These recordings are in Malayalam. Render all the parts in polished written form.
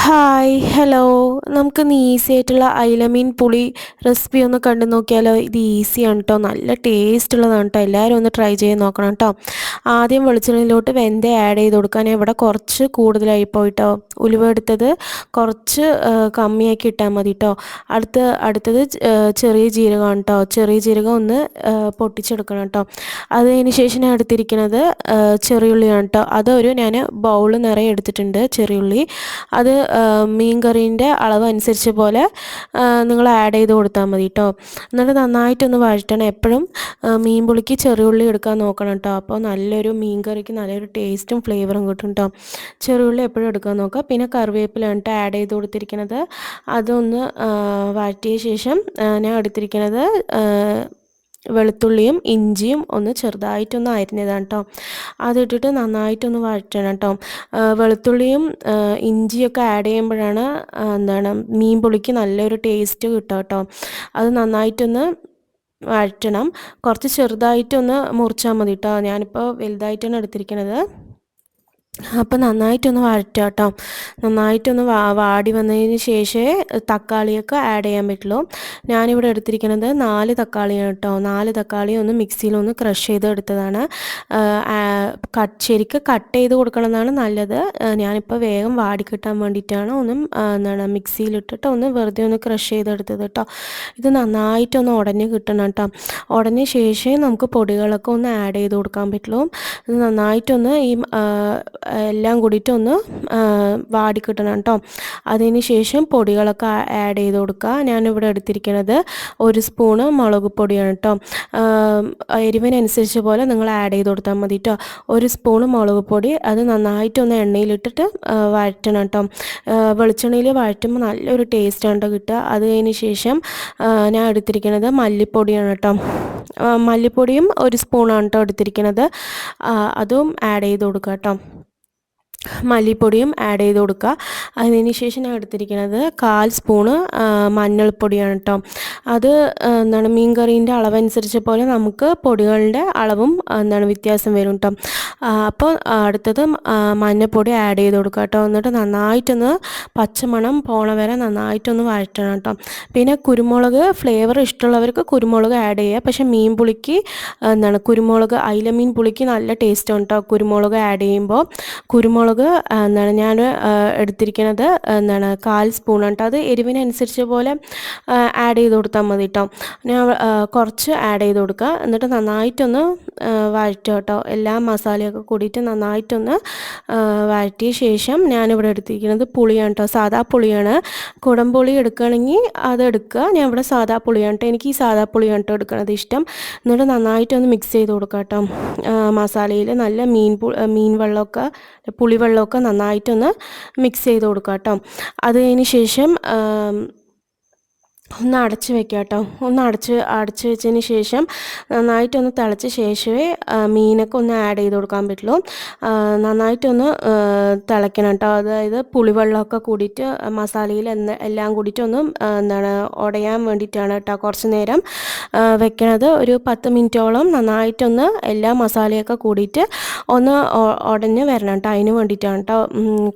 Hi hello. നമുക്കിന്ന് ഈസി ആയിട്ടുള്ള അയിലമീൻ പുളി റെസിപ്പി ഒന്ന് കണ്ടു നോക്കിയാലോ. ഇത് ഈസിയാണ് കേട്ടോ, നല്ല ടേസ്റ്റ് ഉള്ളതാണ് കേട്ടോ. എല്ലാവരും ഒന്ന് ട്രൈ ചെയ്ത് നോക്കണം കേട്ടോ. ആദ്യം വെളിച്ചെണ്ണയിലോട്ട് വെന്ത ആഡ് ചെയ്ത് കൊടുക്കാൻ. ഇവിടെ കുറച്ച് കൂടുതലായി പോയിട്ടോ, ഉലുവ എടുത്തത് കുറച്ച് കമ്മിയാക്കി ഇട്ടാൽ മതി കേട്ടോ. അടുത്തത് ചെറിയ ജീരകമാണ് കേട്ടോ. ചെറിയ ജീരകം ഒന്ന് പൊട്ടിച്ചെടുക്കണം കേട്ടോ. അതിന് ശേഷം ഞാൻ എടുത്തിരിക്കുന്നത് ചെറിയുള്ളിയാണ് കേട്ടോ. അതൊരു ഞാൻ ബൗൾ നിറയെ എടുത്തിട്ടുണ്ട് ചെറിയുള്ളി. അത് മീൻ കറീൻ്റെ അളവ് അനുസരിച്ച് പോലെ നിങ്ങൾ ആഡ് ചെയ്ത് കൊടുത്താൽ മതി കേട്ടോ. എന്നിട്ട് നന്നായിട്ടൊന്ന് വഴറ്റണം. എപ്പോഴും മീൻ പുളിക്ക് ചെറിയുള്ളി എടുക്കാൻ നോക്കണം കേട്ടോ. അപ്പോൾ നല്ലൊരു മീൻ കറിക്ക് നല്ലൊരു ടേസ്റ്റും ഫ്ലേവറും കിട്ടും കേട്ടോ. ചെറിയുള്ളി എപ്പോഴും എടുക്കാൻ നോക്കുക. പിന്നെ കറിവേപ്പിലാണ് കേട്ടോ ആഡ് ചെയ്ത് കൊടുത്തിരിക്കുന്നത്. അതൊന്ന് വഴറ്റിയ ശേഷം ഞാൻ എടുത്തിരിക്കുന്നത് വെളുത്തുള്ളിയും ഇഞ്ചിയും ഒന്ന് ചെറുതായിട്ടൊന്ന് അരിഞ്ഞതാണ് കേട്ടോ. അതിട്ടിട്ട് നന്നായിട്ടൊന്ന് വഴറ്റണം കേട്ടോ. വെളുത്തുള്ളിയും ഇഞ്ചിയൊക്കെ ആഡ് ചെയ്യുമ്പോഴാണ് മീൻ പുളിക്ക് നല്ലൊരു ടേസ്റ്റ് കിട്ടുക കേട്ടോ. അത് നന്നായിട്ടൊന്ന് വഴറ്റണം. കുറച്ച് ചെറുതായിട്ടൊന്ന് മുറിച്ചാൽ മതി കേട്ടോ. ഞാനിപ്പോൾ വലുതായിട്ടാണ് എടുത്തിരിക്കുന്നത്. അപ്പോൾ നന്നായിട്ടൊന്ന് വഴറ്റുക കേട്ടോ. നന്നായിട്ടൊന്ന് വാടി വന്നതിന് ശേഷമേ തക്കാളിയൊക്കെ ആഡ് ചെയ്യാൻ പറ്റുള്ളൂ. ഞാനിവിടെ എടുത്തിരിക്കുന്നത് 4 തക്കാളിയാണ് കേട്ടോ. 4 തക്കാളി ഒന്ന് മിക്സിയിലൊന്ന് ക്രഷ് ചെയ്ത് എടുത്തതാണ്. ശരിക്കും കട്ട് ചെയ്ത് കൊടുക്കണമെന്നാണ് നല്ലത്. ഞാനിപ്പോൾ വേഗം വാടി കിട്ടാൻ വേണ്ടിയിട്ടാണ് മിക്സിയിലിട്ടിട്ട് ഒന്ന് വെറുതെ ഒന്ന് ക്രഷ് ചെയ്തെടുത്തത് കേട്ടോ. ഇത് നന്നായിട്ടൊന്ന് ഉടഞ്ഞ് കിട്ടണം കേട്ടോ. ഉടഞ്ഞ ശേഷം നമുക്ക് പൊടികളൊക്കെ ഒന്ന് ആഡ് ചെയ്ത് കൊടുക്കാൻ പറ്റുള്ളൂ. ഇത് നന്നായിട്ടൊന്ന് എല്ലാം കൂടിയിട്ട് ഒന്ന് വാടി കിട്ടണം കേട്ടോ. അതിന് ശേഷം പൊടികളൊക്കെ ആഡ് ചെയ്ത് കൊടുക്കുക. ഞാനിവിടെ എടുത്തിരിക്കുന്നത് 1 സ്പൂണ് മുളക് പൊടിയാണ് കേട്ടോ. എരിവിനനുസരിച്ച് പോലെ നിങ്ങൾ ആഡ് ചെയ്ത് കൊടുത്താൽ മതി കേട്ടോ. 1 സ്പൂണ് മുളക് പൊടി. അത് നന്നായിട്ടൊന്ന് എണ്ണയിലിട്ടിട്ട് വഴറ്റണം കേട്ടോ. വെളിച്ചെണ്ണയിൽ വഴറ്റുമ്പോൾ നല്ലൊരു ടേസ്റ്റാണ് കേട്ടോ കിട്ടുക. അത് കഴിഞ്ഞ് ശേഷം ഞാൻ എടുത്തിരിക്കുന്നത് മല്ലിപ്പൊടിയാണ് കേട്ടോ. മല്ലിപ്പൊടിയും 1 സ്പൂണാണ് കേട്ടോ എടുത്തിരിക്കുന്നത്. അതും ആഡ് ചെയ്ത് കൊടുക്കുക കേട്ടോ. മല്ലിപ്പൊടിയും ആഡ് ചെയ്ത് കൊടുക്കുക. അതിന് ശേഷം ഞാൻ എടുത്തിരിക്കുന്നത് 1/4 സ്പൂണ് മഞ്ഞൾപ്പൊടിയാണ് കേട്ടോ. അത് മീൻ കറീൻ്റെ അളവനുസരിച്ച് പോലെ നമുക്ക് പൊടികളുടെ അളവും വ്യത്യാസം വരും കേട്ടോ. അപ്പോൾ അടുത്തത് മഞ്ഞൾപ്പൊടി ആഡ് ചെയ്ത് കൊടുക്കുക കേട്ടോ. എന്നിട്ട് നന്നായിട്ടൊന്ന് പച്ചമണം പോണ വരെ നന്നായിട്ടൊന്ന് വഴറ്റണം കേട്ടോ. പിന്നെ കുരുമുളക് ഫ്ലേവർ ഇഷ്ടമുള്ളവർക്ക് കുരുമുളക് ആഡ് ചെയ്യുക. പക്ഷേ മീൻ പുളിക്ക് കുരുമുളക് അയിലമീൻ പുളിക്ക് നല്ല ടേസ്റ്റാണ് കേട്ടോ കുരുമുളക് ആഡ് ചെയ്യുമ്പോൾ. കുരുമുളക് ഞാൻ എടുത്തിരിക്കുന്നത് 1/4 സ്പൂണാണ് കേട്ടോ. അത് എരിവിനനുസരിച്ച് പോലെ ആഡ് ചെയ്ത് കൊടുത്താൽ മതി കേട്ടോ. ഞാൻ കുറച്ച് ആഡ് ചെയ്ത് കൊടുക്കുക. എന്നിട്ട് നന്നായിട്ടൊന്ന് വഴറ്റുക കേട്ടോ. എല്ലാ മസാലയൊക്കെ കൂടിയിട്ട് നന്നായിട്ടൊന്ന് വഴറ്റിയ ശേഷം ഞാനിവിടെ എടുത്തിരിക്കുന്നത് പുളിയാണ് കേട്ടോ. സാദാ പുളിയാണ്. കുടംപുളി എടുക്കുകയാണെങ്കിൽ അതെടുക്കുക. ഞാൻ ഇവിടെ സാദാ പുളിയാണ് കേട്ടോ. എനിക്ക് ഈ സാദാ പുളിയാണ് കേട്ടോ എടുക്കുന്നത് ഇഷ്ടം. എന്നിട്ട് നന്നായിട്ടൊന്ന് മിക്സ് ചെയ്ത് കൊടുക്കുക കേട്ടോ. മസാലയിൽ നല്ല മീൻ വെള്ളമൊക്കെ പുളിവെള്ളമൊക്കെ നന്നായിട്ടൊന്ന് മിക്സ് ചെയ്ത് കൊടുക്കുക കേട്ടോ. അത് കഴിഞ്ഞ് ശേഷം ഒന്ന് അടച്ച് വെക്കുക കേട്ടോ. ഒന്ന് അടച്ച് വെച്ചതിന് ശേഷം നന്നായിട്ടൊന്ന് തിളച്ച ശേഷമേ മീനൊക്കെ ഒന്ന് ആഡ് ചെയ്ത് കൊടുക്കാൻ പറ്റുള്ളൂ. നന്നായിട്ടൊന്ന് തിളയ്ക്കണം കേട്ടോ. അതായത് പുളിവെള്ളമൊക്കെ കൂടിയിട്ട് മസാലയിൽ എല്ലാം കൂടിയിട്ട് ഒന്ന് ഉടയാൻ വേണ്ടിയിട്ടാണ് കേട്ടോ കുറച്ച് നേരം വെക്കണത്. ഒരു 10 മിനിറ്റോളം നന്നായിട്ടൊന്ന് എല്ലാ മസാലയൊക്കെ കൂടിയിട്ട് ഒന്ന് ഉടഞ്ഞ് വരണം കേട്ടോ. അതിന് വേണ്ടിയിട്ടാണ് കേട്ടോ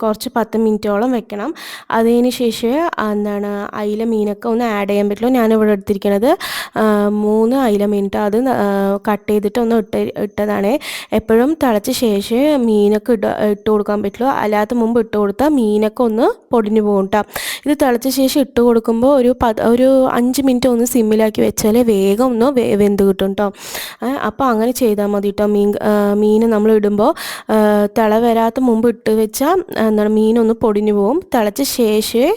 കുറച്ച് 10 മിനിറ്റോളം വെക്കണം. അതിന് ശേഷമേ അയില മീനൊക്കെ ഒന്ന് ആഡ് ചെയ്യാൻ പറ്റുള്ളൂ. ഞാനിവിടെ എടുത്തിരിക്കുന്നത് 3 അയില മീൻ. അത് കട്ട് ചെയ്തിട്ട് ഒന്ന് ഇട്ടതാണ്. എപ്പോഴും തിളച്ച ശേഷം മീനൊക്കെ ഇട്ട് കൊടുക്കാൻ പറ്റുള്ളൂ. അല്ലാത്ത മുമ്പ് ഇട്ട് കൊടുത്താൽ മീനൊക്കെ ഒന്ന് പൊടിഞ്ഞു പോകും കേട്ടോ. ഇത് തിളച്ച ശേഷം ഇട്ട് കൊടുക്കുമ്പോൾ ഒരു 5 മിനിറ്റ് ഒന്ന് സിമ്മിലാക്കി വെച്ചാൽ വേഗം ഒന്ന് വെന്ത് കിട്ടും കേട്ടോ. അപ്പോൾ അങ്ങനെ ചെയ്താൽ മതി കേട്ടോ. മീൻ നമ്മൾ ഇടുമ്പോൾ തിള വരാത്ത മുമ്പ് ഇട്ട് വെച്ചാൽ മീനൊന്ന് പൊടിഞ്ഞു പോകും. തിളച്ച ശേഷമേ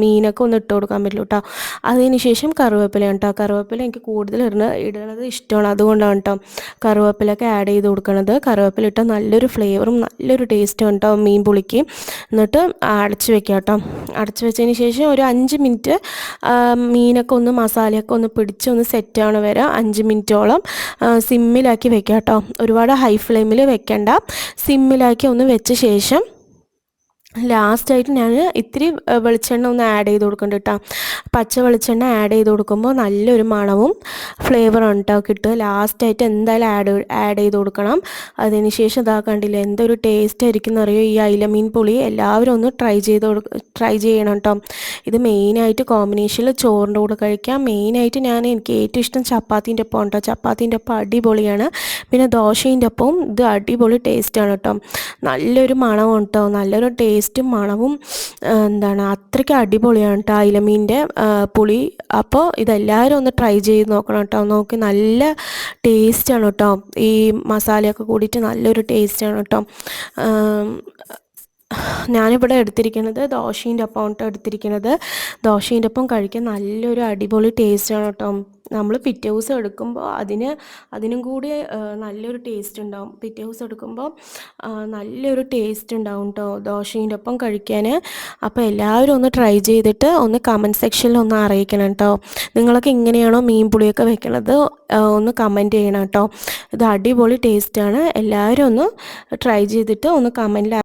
മീനൊക്കെ ഒന്ന് ഇട്ട് കൊടുക്കാൻ പറ്റുള്ളൂ കേട്ടോ. അതിന് ശേഷം കറിവേപ്പിലയാണ് കേട്ടോ. കറിവേപ്പില എനിക്ക് കൂടുതൽ ഇടുന്നത് ഇഷ്ടമാണ്. അതുകൊണ്ടാണ് കേട്ടോ കറിവേപ്പിലൊക്കെ ആഡ് ചെയ്ത് കൊടുക്കുന്നത്. കറിവേപ്പില ഇട്ടാൽ നല്ലൊരു ഫ്ലേവറും നല്ലൊരു ടേസ്റ്റും കേട്ടോ മീൻ പുളിക്ക്. എന്നിട്ട് അടച്ച് വെക്കുക കേട്ടോ. അടച്ച് വെച്ചതിന് ശേഷം ഒരു 5 മിനിറ്റ് മീനൊക്കെ ഒന്ന് മസാലയൊക്കെ ഒന്ന് പിടിച്ച് ഒന്ന് സെറ്റാണ് വരെ 5 മിനിറ്റോളം സിമ്മിലാക്കി വെക്കുക കേട്ടോ. ഒരുപാട് ഹൈ ഫ്ലെയിമിൽ വെക്കണ്ട. സിമ്മിലാക്കി ഒന്ന് വെച്ച ശേഷം ലാസ്റ്റായിട്ട് ഞാൻ ഇത്തിരി വെളിച്ചെണ്ണ ഒന്ന് ആഡ് ചെയ്ത് കൊടുക്കുന്നുണ്ട് കേട്ടോ. പച്ച വെളിച്ചെണ്ണ ആഡ് ചെയ്ത് കൊടുക്കുമ്പോൾ നല്ലൊരു മണവും ഫ്ലേവറാണ് കേട്ടോ കിട്ടുക. ലാസ്റ്റായിട്ട് എന്തായാലും ആഡ് ചെയ്ത് കൊടുക്കണം. അതിന് ശേഷം ഇതാ കണ്ടില്ലേ എന്തൊരു ടേസ്റ്റ് ആയിരിക്കും എന്നറിയോ ഈ അയിലമീൻ പുളി. എല്ലാവരും ഒന്ന് ട്രൈ ചെയ്യണം കേട്ടോ. ഇത് മെയിനായിട്ട് കോമ്പിനേഷനിൽ ചോറിൻ്റെ കൂടെ കഴിക്കാം. മെയിനായിട്ട് എനിക്ക് ഏറ്റവും ഇഷ്ടം ചപ്പാത്തീൻ്റെ ഒപ്പം കേട്ടോ. ചപ്പാത്തീൻ്റെ ഒപ്പം അടിപൊളിയാണ്. പിന്നെ ദോശേൻ്റെ ഒപ്പവും ഇത് അടിപൊളി ടേസ്റ്റാണ് കേട്ടോ. നല്ലൊരു മണവും കേട്ടോ, നല്ലൊരു ടേസ്റ്റും മണവും അത്രയ്ക്ക് അടിപൊളിയാണ് കേട്ടോ അയിലമീൻ്റെ പുളി. അപ്പോൾ ഇതെല്ലാവരും ഒന്ന് ട്രൈ ചെയ്ത് നോക്കണം കേട്ടോ. നോക്കി നല്ല ടേസ്റ്റാണ് കേട്ടോ. ഈ മസാലയൊക്കെ കൂടിയിട്ട് നല്ലൊരു ടേസ്റ്റാണ് കേട്ടോ. ഞാനിവിടെ എടുത്തിരിക്കുന്നത് ദോശേൻ്റെ ഒപ്പം കേട്ടോ എടുത്തിരിക്കുന്നത്. ദോശേൻ്റെ ഒപ്പം കഴിക്കാൻ നല്ലൊരു അടിപൊളി ടേസ്റ്റാണ് കേട്ടോ. നമ്മൾ പിറ്റേ ദിവസം എടുക്കുമ്പോൾ അതിനും കൂടി നല്ലൊരു ടേസ്റ്റ് ഉണ്ടാവും. പിറ്റേ ദിവസം എടുക്കുമ്പോൾ നല്ലൊരു ടേസ്റ്റ് ഉണ്ടാവും കേട്ടോ ദോശേൻ്റെ ഒപ്പം കഴിക്കാൻ. അപ്പോൾ എല്ലാവരും ഒന്ന് ട്രൈ ചെയ്തിട്ട് ഒന്ന് കമൻറ്റ് സെക്ഷനിൽ ഒന്ന് അറിയിക്കണം കേട്ടോ. നിങ്ങളൊക്കെ ഇങ്ങനെയാണോ മീൻ പുളിയൊക്കെ വെക്കണത് ഒന്ന് കമൻറ്റ് ചെയ്യണം കേട്ടോ. ഇത് അടിപൊളി ടേസ്റ്റാണ്. എല്ലാവരും ഒന്ന് ട്രൈ ചെയ്തിട്ട് ഒന്ന് കമൻറ്റിൽ